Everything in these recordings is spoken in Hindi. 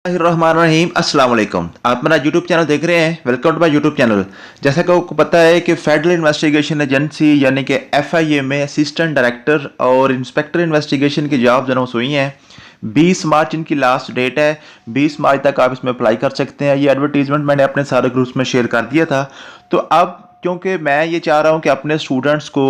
रहीम अस्सलाम वालेकुम। आप मेरा यूट्यूब चैनल देख रहे हैं। Welcome to my YouTube channel. जैसा कि आपको पता है कि फेडरल इन्वेस्टिगेशन एजेंसी यानी कि एफआईए में असिस्टेंट डायरेक्टर और इंस्पेक्टर इन्वेस्टिगेशन की जॉब्स अनाउंस हुई हैं। 20 मार्च इनकी लास्ट डेट है। 20 मार्च तक आप इसमें अप्लाई कर सकते हैं। ये एडवर्टीजमेंट मैंने अपने सारे ग्रुप्स में शेयर कर दिया था। तो अब क्योंकि मैं ये चाह रहा हूँ कि अपने स्टूडेंट्स को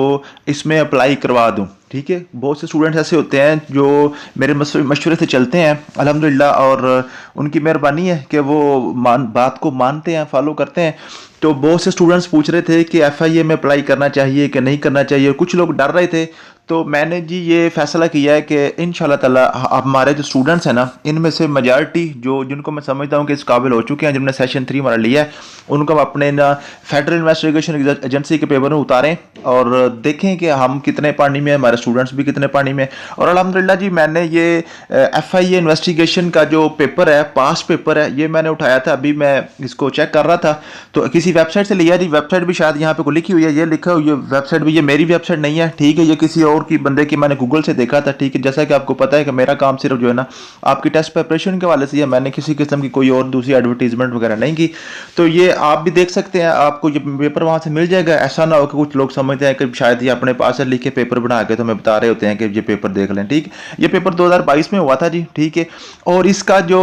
इसमें अप्लाई करवा दूँ, ठीक है। बहुत से स्टूडेंट्स ऐसे होते हैं जो मेरे मशवरे से चलते हैं अल्हम्दुलिल्लाह, और उनकी मेहरबानी है कि वो बात को मानते हैं, फॉलो करते हैं। तो बहुत से स्टूडेंट्स पूछ रहे थे कि एफआईए में अप्लाई करना चाहिए कि नहीं करना चाहिए, कुछ लोग डर रहे थे। तो मैंने जी ये फैसला किया है कि इंशाल्लाह ताला अब हमारे जो स्टूडेंट्स हैं ना, इनमें से मेजॉरिटी जो जिनको मैं समझता हूँ कि इस काबिल हो चुके हैं, जिन्होंने सेशन 3 हमारा लिया है, उनको हम अपने ना फेडरल इन्वेस्टिगेशन एजेंसी के पेपर में उतारें और देखें कि हम कितने पानी में, हमारे स्टूडेंट्स भी कितने पानी में। और अल्हम्दुलिल्लाह जी मैंने ये एफआईए इन्वेस्टिगेशन का जो पेपर है, पास पेपर है, ये मैंने उठाया था। अभी मैं इसको चेक कर रहा था तो किसी वेबसाइट से लिया जी। वेबसाइट भी शायद यहाँ पे को लिखी हुई है, ये लिखा हुई है वेबसाइट भी, ये मेरी वेबसाइट नहीं है, ठीक है। ये किसी और की बंदे की मैंने गूगल से देखा था, ठीक है। जैसा कि आपको पता है कि मेरा काम सिर्फ जो है ना आपकी टेस्ट प्रिपरेशन के हवाले से है, मैंने किसी किस्म की कोई और दूसरी एडवर्टीजमेंट वगैरह नहीं की। तो ये आप भी देख सकते हैं, आपको ये पेपर वहाँ से मिल जाएगा। ऐसा ना हो कि कुछ लोग समझते हैं कि शायद ये अपने पास से लिखे पेपर बना के तो हमें बता रहे होते हैं कि ये पेपर देख लें, ठीक। ये पेपर 2022 में हुआ था जी, ठीक है। और इसका जो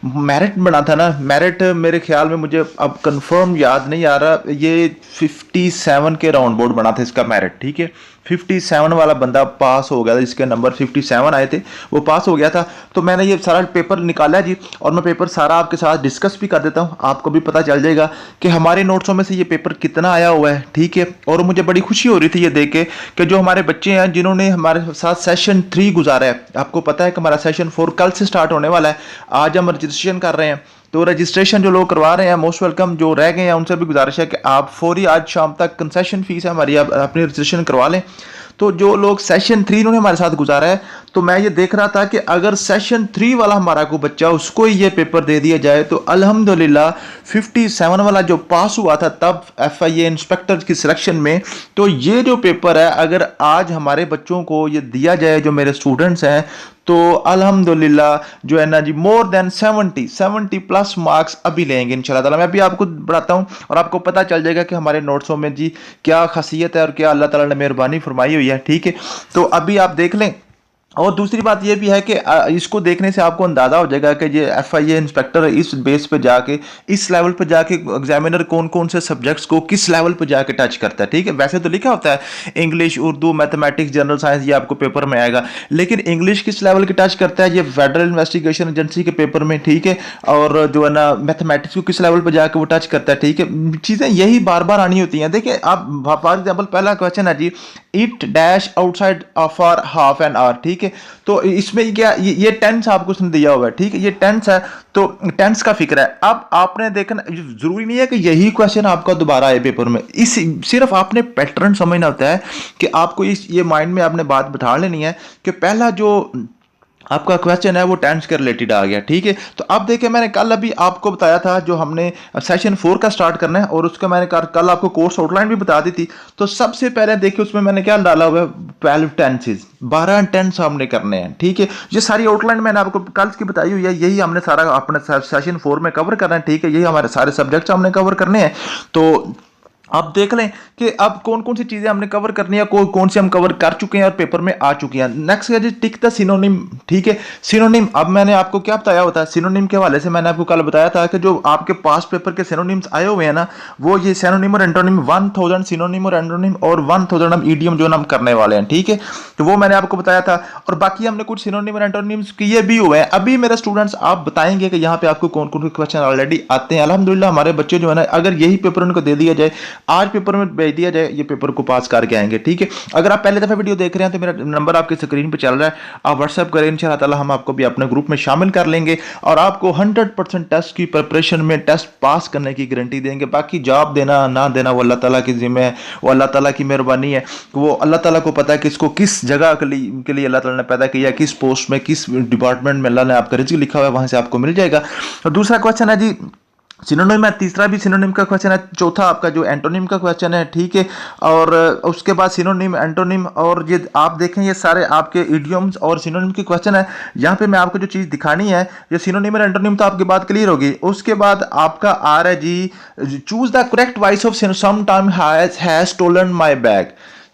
मेरिट बना था ना, मेरिट मेरे ख्याल में, मुझे अब कंफर्म याद नहीं आ रहा, ये 57 के राउंड बोर्ड बना था इसका मेरिट, ठीक है। 57 वाला बंदा पास हो गया था, जिसके नंबर 57 आए थे, वो पास हो गया था। तो मैंने ये सारा पेपर निकाला जी, और मैं पेपर सारा आपके साथ डिस्कस भी कर देता हूँ, आपको भी पता चल जाएगा कि हमारे नोट्सों में से ये पेपर कितना आया हुआ है, ठीक है। और मुझे बड़ी खुशी हो रही थी ये देख के कि जो हमारे बच्चे हैं जिन्होंने हमारे साथ सेशन 3 गुजारा है, आपको पता है कि हमारा सेशन 4 कल से स्टार्ट होने वाला है। आज हम रजिस्ट्रेशन कर रहे हैं, तो रजिस्ट्रेशन जो लोग करवा रहे हैं मोस्ट वेलकम। जो रह गए हैं उनसे भी गुजारिश है कि आप फौरी आज शाम तक कंसेशन फीस है हमारी, आप अपनी रजिस्ट्रेशन करवा लें। तो जो लोग सेशन 3 उन्होंने हमारे साथ गुजारा है, तो मैं ये देख रहा था कि अगर सेशन 3 वाला हमारा को बच्चा, उसको ही ये पेपर दे दिया जाए तो अल्हम्दुलिल्लाह 57 वाला जो पास हुआ था तब एफआईए इंस्पेक्टर की सिलेक्शन में, तो ये जो पेपर है अगर आज हमारे बच्चों को ये दिया जाए, जो मेरे स्टूडेंट्स हैं, तो अल्हम्दुलिल्लाह जो है ना जी मोर देन 70 प्लस मार्क्स अभी लेंगे इंशाल्लाह ताला। मैं अभी आपको बढ़ाता हूँ और आपको पता चल जाएगा कि हमारे नोट्सों में जी क्या खासियत है और क्या अल्लाह ताला ने मेहरबानी फरमाई हुई है, ठीक है। तो अभी आप देख लें। और दूसरी बात यह भी है कि इसको देखने से आपको अंदाजा हो जाएगा कि ये एफआईए इंस्पेक्टर इस बेस पे जाके, इस लेवल पे जाके एग्जामिनर कौन कौन से सब्जेक्ट्स को किस लेवल पे जाके टच करता है, ठीक है। वैसे तो लिखा होता है English, Urdu, mathematics, general science, ये आपको पेपर में आएगा, लेकिन इंग्लिश किस लेवल की टच करता है ये फेडरल इन्वेस्टिगेशन एजेंसी के पेपर में, ठीक है। और जो है ना मैथमेटिक्स को किस लेवल पर जाके वो टच करता है, ठीक है। चीज़ें यही बार बार आनी होती हैं। देखिए आप फॉर एग्जाम्पल पहला क्वेश्चन है जी, it dash outside for half an hour, ठीक है। तो इसमें क्या ये टेंस आपको उसने दिया हुआ है, ठीक है। ये टेंस है, तो टेंस का फिक्र है। अब आपने देखना, जरूरी नहीं है कि यही क्वेश्चन आपका दोबारा आए पेपर में, इस सिर्फ आपने पैटर्न समझना होता है कि आपको ये माइंड में आपने बात बिठा लेनी है कि पहला जो आपका क्वेश्चन है वो टेंस के रिलेटेड आ गया, ठीक है। तो अब देखिए मैंने कल अभी आपको बताया था जो हमने सेशन 4 का स्टार्ट करना है, और उसका मैंने कल आपको कोर्स आउटलाइन भी बता दी थी। तो सबसे पहले देखिए उसमें मैंने क्या डाला हुआ है, 12 टेंसेज, 12 टेंस हमने करने हैं, ठीक है। ये सारी आउटलाइन मैंने आपको कल की बताई हुई है, यही हमने सारा अपने सेशन 4 में कवर करना है, ठीक है। यही हमारे सारे सब्जेक्ट्स हमने कवर करने हैं। तो आप देख लें कि अब कौन कौन सी चीज़ें हमने कवर करनी है, कौन सी हम कवर कर चुके हैं और पेपर में आ चुकी हैं। नेक्स्ट है जी टिक द सिनोनिम, ठीक है। सिनोनिम, अब मैंने आपको क्या बताया होता है सिनोनिम के हवाले से, मैंने आपको कल बताया था कि जो आपके पास पेपर के सिनोनिम्स आए हुए हैं ना, वो ये सिनोनिम और एंटोनिम 1000 सिनोनिम और एंटोनिम और 1000 हम ईडीएम जो हम करने वाले हैं, ठीक है। तो वो मैंने आपको बताया था, और बाकी हमने कुछ सिनोनिम और एंटोनिम्स किए भी हुए हैं। अभी मेरे स्टूडेंट्स आप बताएंगे कि यहाँ पे आपको कौन कौन से क्वेश्चन ऑलरेडी आते हैं। अल्हम्दुलिल्लाह हमारे बच्चे जो है ना, अगर यही पेपर उनको दे दिया जाए, आज पेपर में भेज दिया जाए, ये पेपर को पास करके आएंगे, ठीक है। अगर आप पहले दफा वीडियो देख रहे हैं तो मेरा नंबर आपके स्क्रीन पे चल रहा है, आप व्हाट्सएप करें, इंशाल्लाह ताला हम आपको भी अपने ग्रुप में शामिल कर लेंगे और आपको 100% टेस्ट की प्रिपरेशन में टेस्ट पास करने की गारंटी देंगे। बाकी जॉब देना ना देना वो अल्लाह ताला की जिम्मे है, वो अल्लाह ताला की मेहरबानी है। वो अल्लाह ताला को पता है किसको किस जगह के लिए अल्लाह ताला ने पैदा किया, किस पोस्ट में, किस डिपार्टमेंट में अल्लाह ने आपका रिज़्क लिखा हुआ है, वहां से आपको मिल जाएगा। और दूसरा क्वेश्चन है जी सिनोनिम है, तीसरा भी सिनोनिम का क्वेश्चन है, चौथा आपका जो एंटोनिम का क्वेश्चन है, ठीक है। और उसके बाद सिनोनिम, एंटोनिम, और ये आप देखें ये सारे आपके इडियम्स और सिनोनिम के क्वेश्चन है। यहाँ पे मैं आपको जो चीज़ दिखानी है, ये सिनोनिम और एंटोनिम तो आपकी बात क्लियर होगी। उसके बाद आपका आ रहा है जी, choose the correct voice of some time has stolen my bag.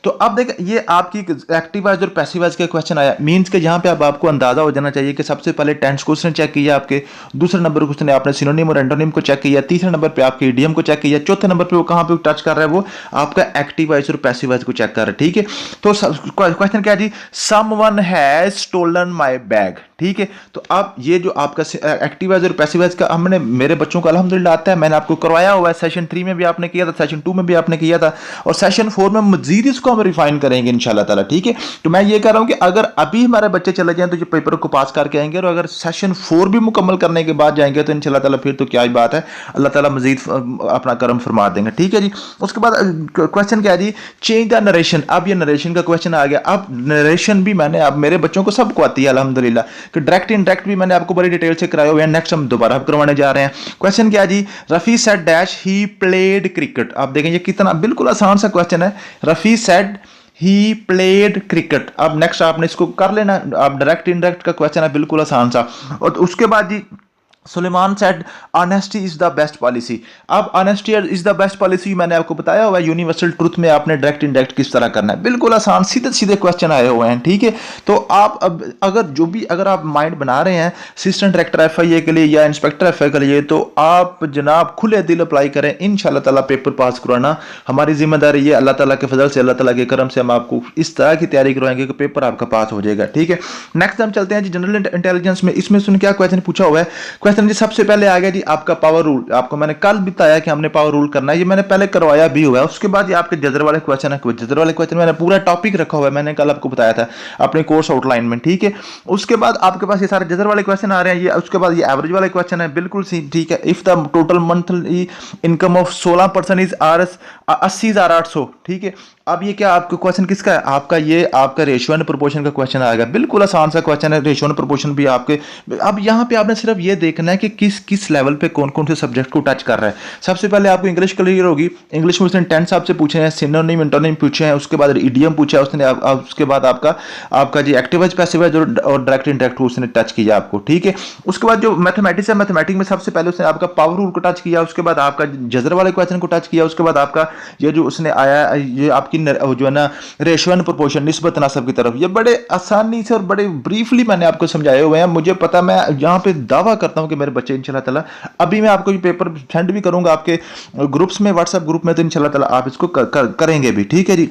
तो अब देख, ये आपकी एक्टिव वॉइस और पैसिव वॉइस का क्वेश्चन आया, मींस के यहाँ पे अब आपको अंदाजा हो जाना चाहिए कि सबसे पहले टेंस क्वेश्चन चेक किया आपके, दूसरे नंबर क्वेश्चन आपने सिनोनिम और एंटोनिम को चेक किया, तीसरे नंबर पे आपके इडियम को चेक किया, चौथे नंबर पे वो कहाँ पे टच कर रहा है, वो आपका एक्टिव वॉइस और पैसिव वॉइस को चेक कर रहा है, ठीक है। तो क्वेश्चन क्या है जी, someone has stolen my bag, ठीक है। तो अब ये जो आपका एक्टिव वॉइस और पैसिव वॉइस का हमने, मेरे बच्चों को अल्हम्दुलिल्लाह आता है, मैंने आपको करवाया हुआ है। सेशन 3 में भी आपने किया था, सेशन 2 में भी आपने किया था, और सेशन 4 में मजीद इसको हम रिफाइन करेंगे इंशाल्लाह ताला, ठीक है। तो मैं ये कह रहा हूं कि अगर अभी हमारे बच्चे चले जाएं तो ये पेपर को पास करके आएंगे, और अगर सेशन 4 भी मुकम्मल करने के बाद जाएंगे तो इंशाल्लाह ताला फिर तो क्या ही बात है, अल्लाह ताला मजीद अपना करम फरमा देंगे, ठीक है जी। उसके बाद क्वेश्चन क्या है जी, चेंज द नरेशन। अब ये नरेशन का क्वेश्चन आ गया। अब नरेशन भी मैंने, अब मेरे बच्चों को सबको आती है अल्हम्दुलिल्लाह, कि डायरेक्ट इनडायरेक्ट भी मैंने आपको बड़ी डिटेल से कराया हुआ है। नेक्स्ट हम दोबारा करवाने जा रहे हैं। क्वेश्चन क्या है जी, Rafi said dash he played cricket. आप देखें ये कितना बिल्कुल आसान सा क्वेश्चन है। Rafi said he played cricket. अब नेक्स्ट आपने इसको कर लेना, आप डायरेक्ट इनडायरेक्ट का क्वेश्चन है, बिल्कुल आसान सा। और उसके बाद जी, Suleman said honesty is the best policy. अब honesty is the best policy मैंने आपको बताया हुआ है, यूनिवर्सल ट्रूथ में आपने डायरेक्ट इनडायरेक्ट किस तरह करना है, बिल्कुल आसान सीधे सीधे क्वेश्चन आए हुए हैं, ठीक है। तो आप अब अगर आप माइंड बना रहे हैं असिस्टेंट डायरेक्टर एफआईए के लिए या इंस्पेक्टर एफआईए के लिए, तो आप जनाब खुले दिल अप्लाई करें, इंशाल्लाह ताला पेपर पास करवाना हमारी जिम्मेदारी है। अल्लाह ताला के फजल से, अल्लाह ताला के करम से हम आपको इस तरह की तैयारी करवाएंगे कि पेपर आपका पास हो जाएगा, ठीक है। नेक्स्ट हम चलते हैं जी जनरल इंटेलिजेंस में। इसमें सुन क्या क्वेश्चन पूछा हुआ है। जी सबसे पहले आ गया जी आपका पावर रूल। आपको मैंने कल बताया कि हमने पावर रूल करना है, ये मैंने पहले करवाया भी हुआ है। उसके बाद ये आपके जजर वाले क्वेश्चन है, जजर वाले क्वेश्चन मैंने पूरा टॉपिक रखा हुआ है, मैंने कल आपको बताया था अपने कोर्स आउटलाइन में, ठीक है। उसके बाद आपके पास ये सारे जजर वाले क्वेश्चन आ रहे हैं, ये उसके बाद ये एवरेज वाले क्वेश्चन है, बिल्कुल सी ठीक है। If the total monthly income of 16% is RS 80,800, ठीक है। अब ये क्या आपका क्वेश्चन किसका है, आपका ये आपका रेशियो एंड प्रोपोर्शन का क्वेश्चन आएगा, बिल्कुल आसान सा क्वेश्चन है, रेशियो एंड प्रोपोर्शन भी आपके। अब यहाँ पे आपने सिर्फ ये देखना है कि किस किस लेवल पे कौन कौन से सब्जेक्ट को टच कर रहा है। सबसे पहले आपको इंग्लिश क्लियर होगी, इंग्लिश में उसने टेंस आपसे पूछे हैं, सिनोनिम एंटोनिम पूछे हैं, उसके बाद इडियम पूछा है उसने, उसके बाद आपका जी एक्टिव वॉइस पैसिव वॉइस और डायरेक्ट इंडायरेक्ट उसने टच किया आपको, ठीक है। उसके बाद जो मैथमेटिक्स है, मैथमेटिक्स में सबसे पहले उसने आपका पावर रूल को टच किया, उसके बाद आपका जजर वाले क्वेश्चन को टच किया, उसके बाद आपका ये जो उसने आया ये आपकी जो है ना रेशियो एंड प्रोपोर्शन, निस्बत नसब की तरफ, ये बड़े आसानी से और बड़े ब्रीफली मैंने आपको समझाए हुए हैं। मुझे पता, मैं यहाँ पे दावा करता हूँ कि मेरे बच्चे इंशाल्लाह ताला, अभी मैं आपको ये पेपर सेंड भी करूंगा आपके ग्रुप्स में, व्हाट्सएप ग्रुप में, तो इंशाल्लाह ताला आप इसको करेंगे भी, ठीक है जी।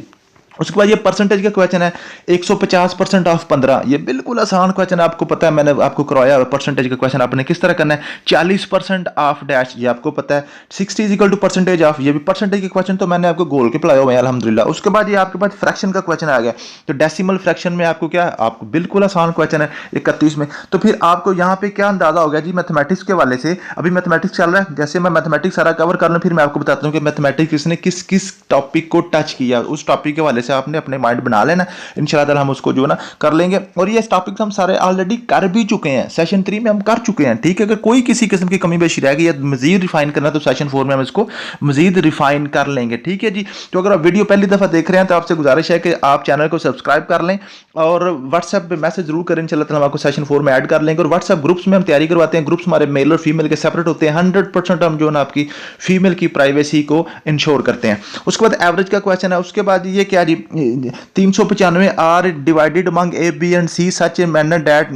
उसके बाद ये परसेंटेज का क्वेश्चन है, 150% ऑफ 15, ये बिल्कुल आसान क्वेश्चन है, आपको पता है, मैंने आपको करवाया परसेंटेज का क्वेश्चन आपने किस तरह करना है। 40% ऑफ डैश, ये आपको पता है। 60 is equal to percentage of, ये भी परसेंटेज के क्वेश्चन तो मैंने आपको गोल के पढ़ाए हुए हैं अल्हम्दुलिल्लाह। उसके बाद ये आपके पास फ्रैक्शन का क्वेश्चन आ गया, तो डेसिमल फ्रैक्शन में आपको क्या, आपको बिल्कुल आसान क्वेश्चन है 31 में। तो फिर आपको यहाँ पे क्या अंदाजा हो गया जी मैथमेटिक्स के वाले से, अभी मैथमेटिक्स चल रहा है, जैसे मैं मैथमेटिक्स सारा कवर कर लूँ फिर मैं आपको बताता हूँ कि मैथमेटिक्स ने किस किस टॉपिक को टच किया, उस टॉपिक के वाले से आपने अपने माइंड बना लेना, इंशाल्लाह ताला हम उसको जो है ना कर लेंगे। और ये टॉपिक हम सारे ऑलरेडी कर भी चुके हैं, सेशन 3 में हम कर चुके हैं, ठीक है। अगर कोई किसी किस्म की कमी बेशी रह गई या मजीद रिफाइन करना तो सेशन 4 में हम इसको मजीद रिफाइन कर लेंगे, ठीक है जी। तो अगर आप वीडियो पहली दफा देख रहे हैं तो आपसे गुजारिश है कि आप चैनल को सब्सक्राइब कर लें और व्हाट्सएप पे मैसेज जरूर करें, इंशाल्लाह ताला हम आपको सेशन 4 में ऐड कर लेंगे। और व्हाट्सएप ग्रुप्स में हम तैयारी करवाते हैं, ग्रुप्स हमारे मेल और फीमेल के सेपरेट होते हैं, 100% हम जो है ना आपकी फीमेल की प्राइवेसी को इंश्योर करते हैं। उसके बाद एवरेज का क्वेश्चन है, उसके बाद ये क्या जी 395 are divided among A B and C such a manner that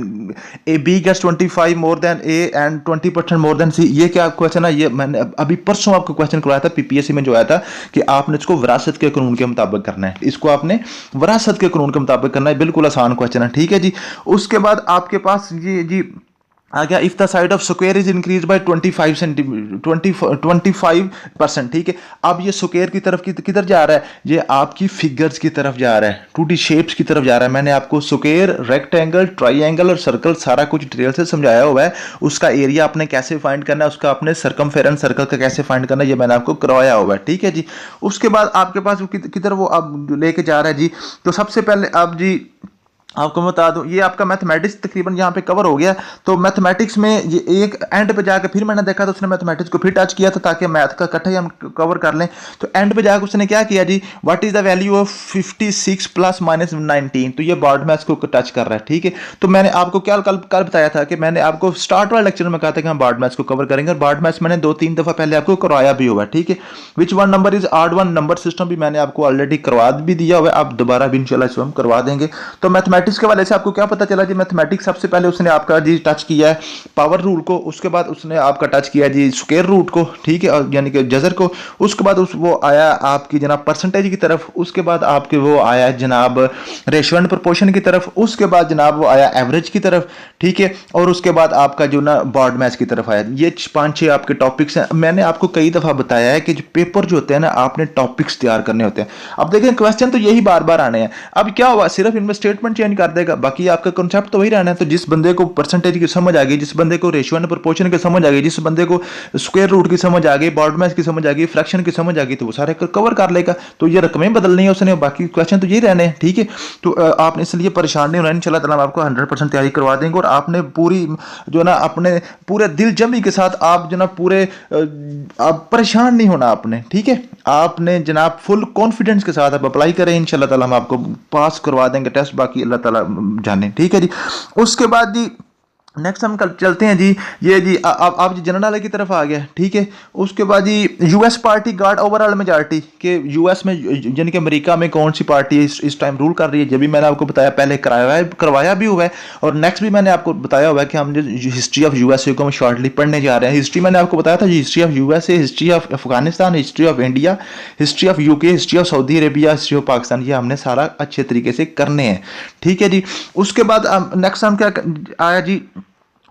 A B gets 25 more than A and 20% more than C. ये क्या क्वेश्चन है, ये मैंने अभी परसों आपको क्वेश्चन करवाया था पीपीएससी में, जो आया था कि आपने इसको विरासत के कानून के मुताबिक करना है, इसको आपने विरासत के कानून के मुताबिक करना है, बिल्कुल आसान क्वेश्चन है, ठीक है जी। उसके बाद आपके पास ये जी आ गया, if the side of square is increase by 25%, ठीक है। अब ये स्क्वायर की तरफ किधर जा रहा है, ये आपकी फिगर्स की तरफ जा रहा है, 2D शेप्स की तरफ जा रहा है। मैंने आपको स्क्वायर, रेक्टेंगल, ट्राइंगल और सर्कल सारा कुछ डिटेल से समझाया हुआ है, उसका एरिया आपने कैसे फाइंड करना है, उसका आपने सर्कमफेरेंस सर्कल का कैसे फाइंड करना है, ये मैंने आपको करवाया हुआ है, ठीक है जी। उसके बाद आपके पास किधर वो अब लेके जा रहा है जी, तो सबसे पहले अब जी आपको मैं बता दूं, ये आपका मैथमेटिक्स तकरीबन यहाँ पे कवर हो गया। तो मैथमेटिक्स में ये एक एंड पे जाकर फिर मैंने देखा तो उसने मैथमेटिक्स को फिर टच किया था ताकि मैथ का इकट्ठा ही हम कवर कर लें। तो एंड पे जाकर उसने क्या किया जी, what is the value of 56 plus minus 19। तो ये बॉड मैथ्स को टच कर रहा है, ठीक है। तो मैंने आपको क्या कल कल बताया था कि मैंने आपको स्टार्ट वाले लेक्चर में कहा था कि हम बॉड मैथ्स को कवर करेंगे, और बॉड मैथ्स मैंने 2-3 दफा पहले आपको करवाया भी हुआ है, ठीक है। Which one number is odd one number system भी मैंने आपको ऑलरेडी करवा भी दिया हुआ है, आप दोबारा भी इंशाल्लाह इसको हम करवा देंगे। तो मैथमेटिक्स के वाले से आपको क्या पता चला जी, मैथमेटिक्स सबसे पहले उसने आपका जी टच किया है पावर रूल को, उसके बाद उसने आपका टच किया जी स्क्वायर रूट को, ठीक है, यानी कि जजर को। उसके बाद वो आया आपकी जनाब परसेंटेज की तरफ, उसके बाद आपके वो आया जनाब रेशियो एंड प्रोपोर्शन की तरफ, उसके बाद जनाब वो आया एवरेज की तरफ, ठीक है, और उसके बाद आपका जो ना बॉड मैच की तरफ आया। ये 5-6 आपके टॉपिक्स हैं। मैंने आपको कई दफा बताया है कि जो पेपर जो होते हैं ना, आपने टॉपिक्स तैयार करने होते हैं। अब देखें क्वेश्चन तो यही बार बार आने हैं। अब क्या हुआ, सिर्फ इनमें स्टेटमेंट चेंज कर देगा, बाकी आपका कॉन्सेप्ट तो वही रहना है। तो जिस बंदे को परसेंटेज की समझ आ गई, जिस बंदे को रेशियो एंड प्रोपोर्शन की समझ आ गई, जिस बंदे को स्क्वायर रूट की समझ आ गई, बॉड मैच की समझ आ गई, फ्रैक्शन की समझ आ गई, तो वो सारे कवर कर लेगा। तो ये रकमें बदलनी है उसने, बाकी क्वेश्चन तो यही रहने हैं, ठीक है। तो आपने इसलिए परेशान नहीं होना, इंशाल्लाह ताला हम आपको 100% तैयारी करवा देंगे। और आपने पूरी जो ना अपने पूरे दिल जमी के साथ आप जो ना पूरे आप परेशान नहीं होना आपने, ठीक है। आपने जनाब फुल कॉन्फिडेंस के साथ आप अप्लाई करें, इंशाल्लाह ताला हम आपको पास करवा देंगे टेस्ट, बाकी अल्लाह ताला जाने, ठीक है जी। उसके बाद जी नेक्स्ट हम कल चलते हैं जी, ये जी आप जी जनरल वाले की तरफ आ गया, ठीक है। उसके बाद जी US party guard overall majority के यूएस में, यानी कि अमेरिका में कौन सी पार्टी इस टाइम रूल कर रही है, जब भी मैंने आपको बताया, पहले करवाया भी हुआ है। और नेक्स्ट भी मैंने आपको बताया हुआ है कि हम जो हिस्ट्री ऑफ यूएसए को हम शॉर्टली पढ़ने जा रहे हैं। हिस्ट्री मैंने आपको बताया था जी, history of USA, history of Afghanistan, history of India, history of UK, history of Saudi Arabia, history of Pakistan, ये हमने सारा अच्छे तरीके से करने हैं, ठीक है जी। उसके बाद नेक्स्ट हम क्या आया जी,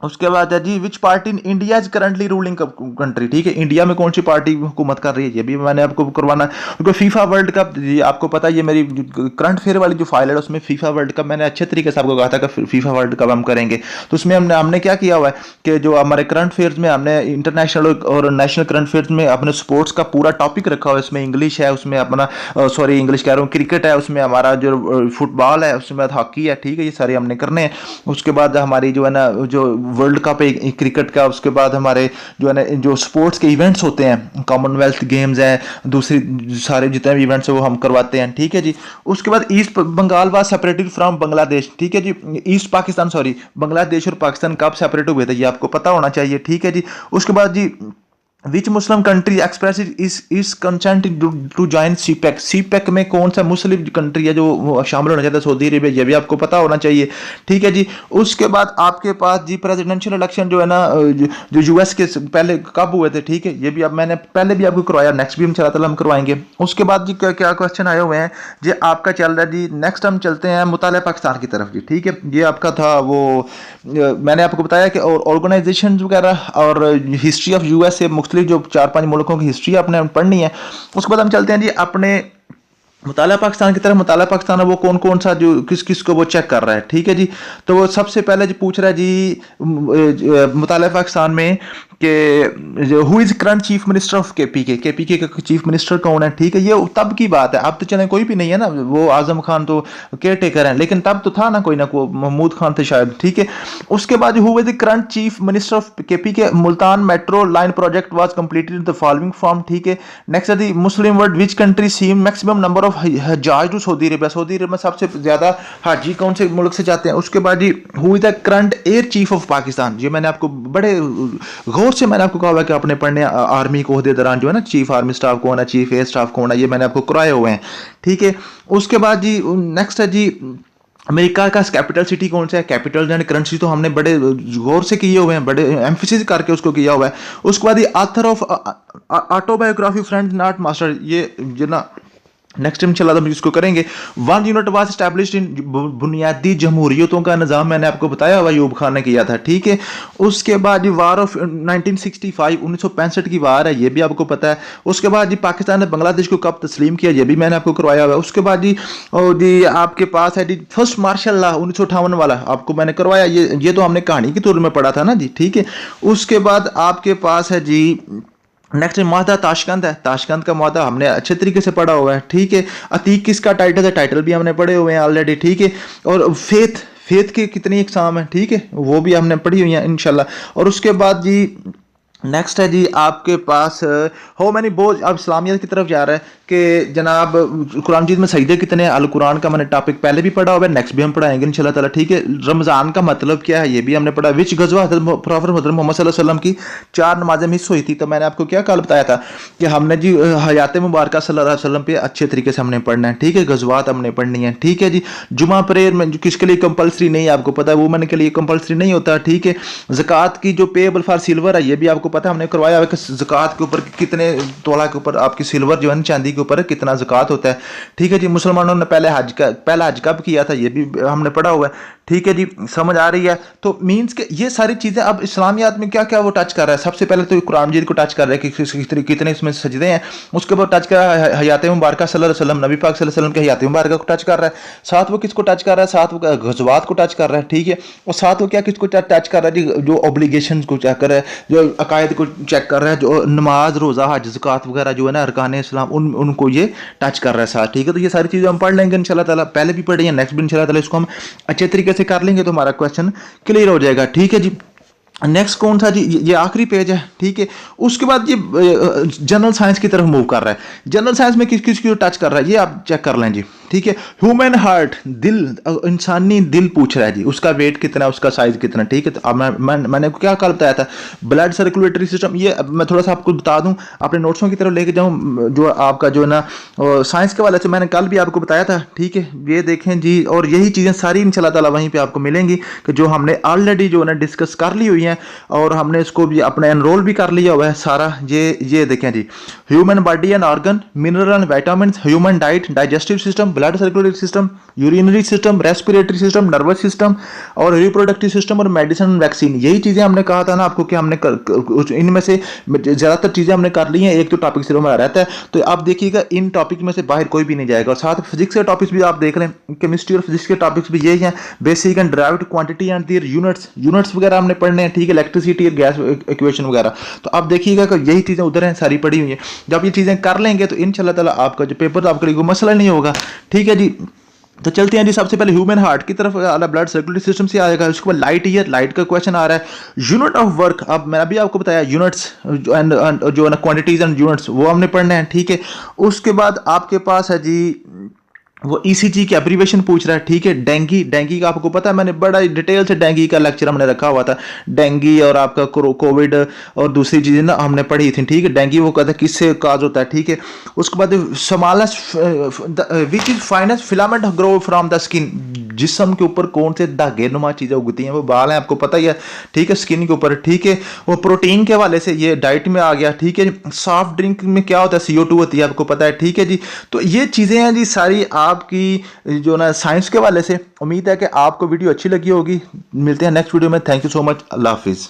उसके बाद है जी which party in India is currently ruling country, ठीक है। इंडिया में कौन सी पार्टी हुकूमत कर रही है, ये भी मैंने आपको करवाना है। क्योंकि फीफा वर्ल्ड कप, ये आपको पता है, ये मेरी करंट फेयर वाली जो फाइल है उसमें फीफा वर्ल्ड कप मैंने अच्छे तरीके से आपको कहा था कि फीफा वर्ल्ड कप हम करेंगे। तो उसमें हमने क्या किया हुआ है कि जो हमारे करंट फेयर्स में हमने इंटरनेशनल और नेशनल करंट फेयर्स में अपने स्पोर्ट्स का पूरा टॉपिक रखा हुआ है। इसमें इंग्लिश है, उसमें अपना सॉरी इंग्लिश कह रहा हूँ, क्रिकेट है, उसमें हमारा जो फुटबॉल है, उसमें हॉकी है, ठीक है, ये सारे हमने करने हैं। उसके बाद हमारी जो है ना जो वर्ल्ड कप है क्रिकेट का, उसके बाद हमारे जो है ना जो स्पोर्ट्स के इवेंट्स होते हैं, कॉमनवेल्थ गेम्स हैं, दूसरी सारे जितने भी इवेंट्स हैं वो हम करवाते हैं, ठीक है जी। उसके बाद East Bengal was separated from Bangladesh, ठीक है जी। ईस्ट पाकिस्तान सॉरी बांग्लादेश और पाकिस्तान कब सेपरेट हुए थे, ये आपको पता होना चाहिए, ठीक है जी। उसके बाद जी which Muslim country express is consent to join CPEC, CPEC में कौन सा मुस्लिम कंट्री है जो शामिल होना चाहता है, सऊदी अरेबिया, ये भी आपको पता होना चाहिए, ठीक है जी। उसके बाद आपके पास जी प्रेसिडेंशियल इलेक्शन जो है ना जो यूएस के पहले कब हुए थे, ठीक है, ये भी अब मैंने पहले भी आपको करवाया, नेक्स्ट भी हम करवाएंगे। उसके बाद जी क्या क्या क्वेश्चन आए हुए हैं जी, आपका चल रहा है जी। नेक्स्ट हम चलते हैं मुताले पाकिस्तान की तरफ जी, ठीक है। ये आपका था वो मैंने आपको बताया कि ऑर्गेनाइजेशन वगैरह और हिस्ट्री ऑफ यूएस से मुख्तलिफ जो 4-5 मुल्कों की हिस्ट्री आपने पढ़नी है। उसके बाद हम चलते हैं जी अपने मुताला पाकिस्तान की तरफ। मुताला पाकिस्तान है वो कौन कौन सा जो किस किस को वो चेक कर रहा है, ठीक है जी। तो वो सबसे पहले जो पूछ रहा है जी मुताला पाकिस्तान में कि who is current chief minister of KPK का चीफ मिनिस्टर कौन है, ठीक है। ये तब की बात है, अब तो चले कोई भी नहीं है ना, वो आजम खान तो केयर टेकर हैं, लेकिन तब तो था ना कोई महमूद खान थे शायद, ठीक है। उसके बाद who is the current chief minister of KPK, Multan metro line project was completed in the following form, ठीक है। नेक्स्ट है the Muslim world which country seem maximum number of हजाज to Saudi Arabia, Saudi Arabia में सबसे ज्यादा हाजी कौन से मुल्क से जाते हैं। उसके बाद जी who is the current air chief of Pakistan, ये मैंने आपको बड़े गौर से मैंने आपको कहा हुआ कि आपने पढ़ने आर्मी को के दौरान जो है ना चीफ आर्मी स्टाफ कौन है, चीफ एयर स्टाफ कौन है, ये मैंने आपको कराए हुए हैं, ठीक है। उसके बाद जी नेक्स्ट है जी अमेरिका का कैपिटल सिटी कौन सा है, कैपिटल एंड करेंसी तो हमने बड़े गौर से किए हुए हैं, बड़े एम्फेसिस करके उसको किया हुआ है। उसके बाद ये author of autobiography friend not master, ये जो ना नेक्स्ट टाइम चला हम इसको करेंगे। One unit was established in बुनियादी जमहूरियतों का निज़ाम मैंने आपको बताया हुआ यूब खान ने किया था, ठीक है। उसके बाद जी वार ऑफ 1965 1965 की वार है, ये भी आपको पता है। उसके बाद जी पाकिस्तान ने बांग्लादेश को कब तस्लीम किया, ये भी मैंने आपको करवाया हुआ है। उसके बाद जी आपके पास है जी फर्स्ट मार्शल लॉ 1958 वाला आपको मैंने करवाया, ये तो हमने कहानी के तौर में पढ़ा था ना जी, ठीक है। उसके बाद आपके पास है जी नेक्स्ट मादा ताशकंद है, ताशकंद का मादा हमने अच्छे तरीके से पढ़ा हुआ है, ठीक है। अतीक किसका टाइटल है, टाइटल भी हमने पढ़े हुए हैं ऑलरेडी, ठीक है। और फेथ, फेथ के कितनी एग्जाम है, ठीक है, वो भी हमने पढ़ी हुई है इंशाल्लाह। और उसके बाद जी नेक्स्ट है जी आपके पास हो मैंने बोझ, अब इस्लामियत की तरफ जा रहा है कि जनाब कुरान मजीद में सजदे कितने हैं। अल कुरान का मैंने टॉपिक पहले भी पढ़ा हुआ है, नेक्स्ट भी हम पढ़ाएंगे इंशाल्लाह ताला, ठीक है। रमज़ान का मतलब क्या है ये भी हमने पढ़ा। विच गज़वा हज़रत प्रॉफेट मोहम्मद सल्लल्लाहु अलैहि वसल्लम की 4 नमाजें मिस हुई थी, तो मैंने आपको क्या कल बताया था कि हमने जी हयात मुबारक सल्लल्लाहु अलैहि वसल्लम पे अच्छे तरीके से हमने पढ़ना है, ठीक है। गज़वात हमने पढ़नी है, ठीक है जी। जुमा प्रेयर में किसके लिए कंपलसरी नहीं है आपको पता है, वुमेन के लिए कंपलसरी नहीं होता, ठीक है। ज़कात की जो पेएबल फॉर सिल्वर है ये भी आपको पता है, हमने करवाया है कि ज़कात के ऊपर कितने तोला के ऊपर आपकी सिल्वर जो है चांदी के ऊपर कितना ज़कात होता है, ठीक है जी। मुसलमानों ने पहला हज कब किया था ये भी हमने पढ़ा हुआ है, ठीक है जी। समझ आ रही है। तो मीन्स के ये सारी चीज़ें अब इस्लामियात में क्या क्या वो टच कर रहा है। सबसे पहले तो कुरान मजीद को टच कर रहा है कि कितने इसमें सजदे हैं। उसके बाद टच कर रहा है हयात मुबारक सल्लल्लाहु अलैहि वसल्लम, नबी पाक सल्लल्लाहु अलैहि वसल्लम के हयात मुबारक को टच कर रहा है। साथ वो किसको टच कर रहा है, साथ वो गज़वात को टच कर रहा है, ठीक है। और साथ वो क्या किसको टच कर रहा है जी, जो ऑब्लिगेशन को चेक कर रहा है, जो अकायद को चेक कर रहा है, जो नमाज रोज़ा हज ज़कात वगैरह जो है ना अरकान इस्लाम उनको ये टच कर रहा है साथ, ठीक है। तो ये सारी चीज़ें हम पढ़ लेंगे इंशाल्लाह ताला, पहले भी पढ़ी है, नेक्स्ट भी इंशाल्लाह ताला इसको हम अच्छे तरीके से कर लेंगे तो हमारा क्वेश्चन क्लियर हो जाएगा, ठीक है जी। नेक्स्ट कौन सा जी, ये आखिरी पेज है, ठीक है। उसके बाद ये जनरल साइंस की तरफ मूव कर रहा है। जनरल साइंस में किस किस को टच कर रहा है ये आप चेक कर लें जी, ठीक है। ह्यूमन हार्ट, दिल, इंसानी दिल पूछ रहा है जी, उसका वेट कितना है, उसका साइज कितना, ठीक है। तो अब मैंने क्या कल बताया था, ब्लड सर्कुलेटरी सिस्टम, ये मैं थोड़ा सा आपको बता दूं, अपने नोट्सों की तरफ लेके जाऊं, जो आपका जो है ना साइंस के वाले से मैंने कल भी आपको बताया था, ठीक है। ये देखें जी, और यही चीज़ें सारी इंशाल्लाह ताला वहीं पे आपको मिलेंगी कि जो हमने ऑलरेडी जो है ना डिस्कस कर ली हुई है, और हमने इसको भी अपने एनरोल भी कर लिया हुआ है सारा। ये देखें जी, human body and organ, mineral and vitamin, human diet, digestive system, blood circulatory system, urinary system, respiratory system, nervous system और रिप्रोडक्टिव सिस्टम और मेडिसिन एंड वैक्सीन। यही चीज़ें हमने कहा था ना आपको कि हमने इनमें से ज़्यादातर चीज़ें हमने कर ली हैं, एक तो टॉपिक सिर्फ हमारा रहता है। तो आप देखिएगा इन टॉपिक में से बाहर कोई भी नहीं जाएगा। और साथ फिजिक्स के टॉपिक्स भी आप देख लें, केमिस्ट्री और फिजिक्स के टॉपिक्स भी यही हैं, basic and derived quantity and their units वगैरह हमने पढ़ने हैं, ठीक है। इलेक्ट्रिसिटी और गैस इक्वेशन वगैरह। तो आप देखिएगा कि यही चीज़ें उधर हैं, सारी पड़ी हुई हैं। जब ये चीज़ें कर लेंगे तो इंशाल्लाह ताला आपका जो पेपर आपके लिए कोई मसला नहीं होगा, ठीक है जी। तो चलते हैं जी, सबसे पहले ह्यूमन हार्ट की तरफ ब्लड सर्कुलेटरी सिस्टम से आएगा। उसके बाद लाइट ईयर, लाइट का क्वेश्चन आ रहा है। यूनिट ऑफ वर्क, अब मैं अभी आपको बताया यूनिट्स एंड जो है ना क्वांटिटीज एंड यूनिट्स वो हमने पढ़ने हैं, ठीक है। उसके बाद आपके पास है जी वो ईसीजी की एब्रीवेशन पूछ रहा है, ठीक है। डेंगी का आपको पता है, मैंने बड़ा डिटेल से डेंगी का लेक्चर हमने रखा हुआ था। डेंगी और आपका कोविड और दूसरी चीज़ें ना हमने पढ़ी थी, ठीक है। डेंगी वो कहता है किससे काज होता है, ठीक है। उसके बाद smallest which is finest filament grow from the skin, जिस्म के ऊपर कौन से धागे नुमा चीज़ें उगती हैं, वो बाल हैं आपको पता ही है, ठीक है, स्किन के ऊपर, ठीक है। वो प्रोटीन के हवाले से ये डाइट में आ गया, ठीक है। सॉफ्ट ड्रिंक में क्या होता है, CO2 होती है, आपको पता है, ठीक है जी। तो ये चीज़ें हैं जी सारी आपकी जो ना साइंस के वाले से। उम्मीद है कि आपको वीडियो अच्छी लगी होगी। मिलते हैं नेक्स्ट वीडियो में। थैंक यू सो मच, अल्लाह हाफिज़।